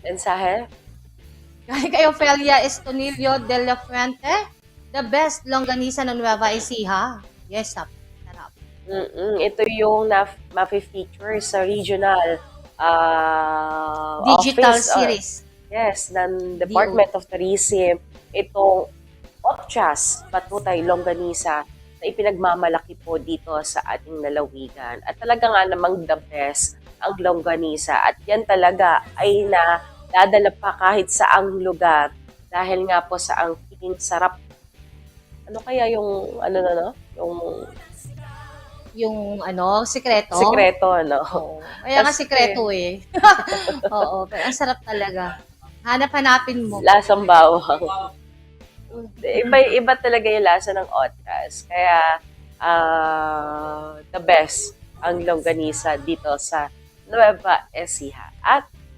Mensahe? Galing kay Ofelia Estonilio de la Fuente. The best longganisa ng Nueva Ecija. Yes, sarap. Ito yung mafe-feature sa regional Digital office or series. yes, ng DO. Department of Tourism. Itong Otchas, Patutay, Longganisa na ipinagmamalaki po dito sa ating lalawigan. At talaga nga namang the best ang longganisa. At yan talaga ay nadadala pa kahit saang lugar dahil nga po sa ang piging sarap. Ano kaya yung ano na no? Yung Yung sikreto. sikreto, ano? Oo. Kaya nga Kasi sikreto eh. Oo, pero ang sarap talaga. Hanap-hanapin mo. lasang bawang. Iba talaga yung lasa ng otras. Kaya, the best ang longganisa dito sa Nueva Ecija. At